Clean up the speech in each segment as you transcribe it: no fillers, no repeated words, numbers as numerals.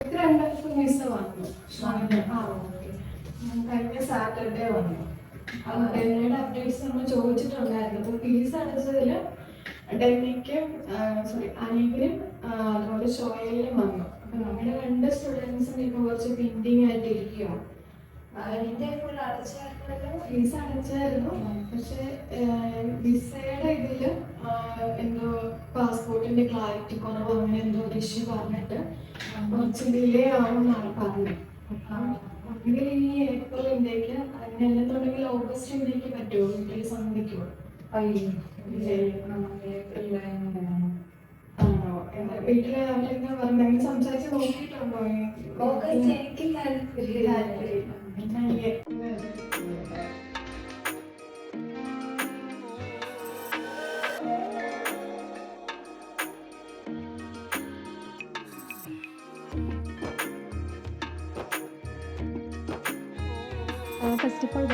രണ്ടാമത്തെ മിസ് വന്നു. കഴിഞ്ഞ സാറ്റർഡേ വന്നു. ഡെന്നിയുടെ അപ്ഡേറ്റ്സ് നമ്മൾ ചോദിച്ചിട്ടുണ്ടായിരുന്നു. അപ്പോൾ ഫീസ് അടച്ചതിൽ ഡെന്നിക്കും അനീപിനും അതുപോലെ ഷോയിലും വന്നു. അപ്പം നമ്മുടെ 2 സ്റ്റുഡൻസിന് ഇപ്പോൾ കുറച്ച് പെൻഡിങ് ആയിട്ട് ഇരിക്കുകയാണ്. അതിൻ്റെ ഫുൾ അടച്ചായിരുന്നു, ഫീസ് അടച്ചായിരുന്നു. പക്ഷെ വിസയുടെ ഇതിൽ എന്തോ പാസ്പോർട്ടിന്റെ ക്ലാരിറ്റി കുറവ്, അങ്ങനെ എന്തോ ഒരു ഇഷ്യൂ പറഞ്ഞിട്ട് കുറച്ച് ഡിലേ ആവുമെന്നാണ് പറഞ്ഞത്. അങ്ങനെ ഈ ഏപ്രിൽ ഇന്ത്യക്ക്, അതിനെന്നുണ്ടെങ്കിൽ ഓഗസ്റ്റ് ഇന്ത്യക്ക് പറ്റുമോ? വീട്ടിൽ സമ്മതിക്കുമോ? വീട്ടില് അവരെന്താ പറഞ്ഞ സംസാരിച്ച് നോക്കിയിട്ടുണ്ടോ? എനിക്ക് താല്പര്യം. First of all,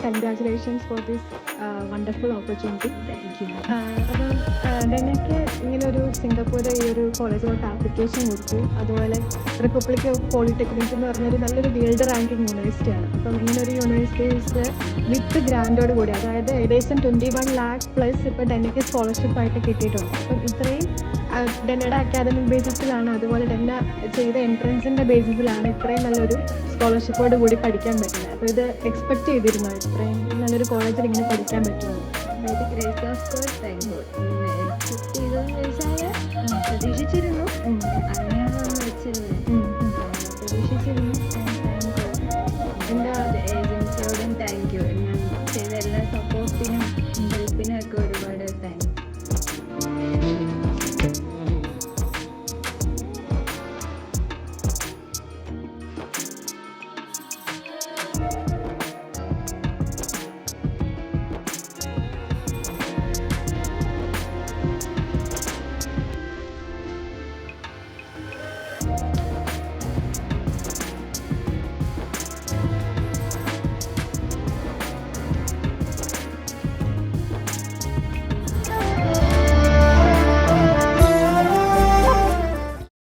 congratulations for this wonderful opportunity. Thank you. അപ്പം ഡെന്നയ്ക്ക് ഇങ്ങനെ ഒരു സിംഗപ്പൂർ ഈ ഒരു കോളേജിലോട്ട് ആപ്ലിക്കേഷൻ കൊടുത്തു. അതുപോലെ റിപ്പബ്ലിക് ഓഫ് പോളിടെക്നിക് എന്ന് പറഞ്ഞൊരു നല്ലൊരു വേൾഡ് റാങ്കിങ് യൂണിവേഴ്സിറ്റിയാണ്. അപ്പം ഇങ്ങനൊരു യൂണിവേഴ്സിറ്റീസ് വിത്ത് ഗ്രാൻഡോട് കൂടി, അതായത് ഏകദേശം 21 lakh പ്ലസ് ഇപ്പോൾ ഡെന്നയ്ക്ക് സ്കോളർഷിപ്പായിട്ട് കിട്ടിയിട്ടുണ്ട്. അപ്പം ഇത്രയും ഡെന്നയുടെ അക്കാദമിക് ബേസിസിലാണ്, അതുപോലെ ഡെന്ന ചെയ്ത എൻട്രൻസിൻ്റെ ബേസിസിലാണ് ഇത്രയും നല്ലൊരു സ്കോളർഷിപ്പോട് കൂടി പഠിക്കാൻ പറ്റുന്നത്. അപ്പോൾ ഇത് എക്സ്പെക്ട് ചെയ്തിരുന്നോ ഇത്രയും നല്ലൊരു കോളേജിൽ ഇങ്ങനെ പഠിക്കാൻ പറ്റുമോ? എക്സ്പെക്ട് ചെയ്തതെന്ന് ചോദിച്ചാൽ പ്രതീക്ഷിച്ചിരുന്നു.